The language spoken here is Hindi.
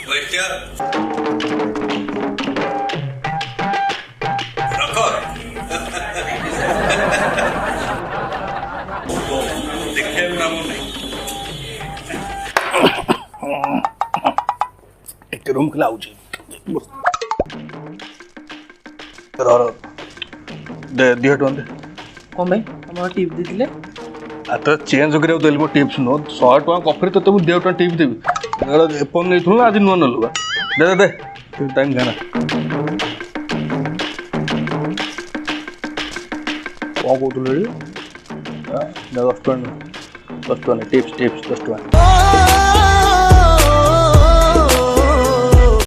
वेटर रखो देखिए ना मन नहीं एक रूम खिलाऊची दे दिह टोन दे कौन भाई हम टिप देथिले आता चेंज करियो देलबो टिप्स नो 100 टका कॉफी तो मु 2 टका टिप देबी फोन नहीं थुला आज नुआ नलबा दे दे दे टाइम गाना को कोतले 10 टका टिप्स 10 टका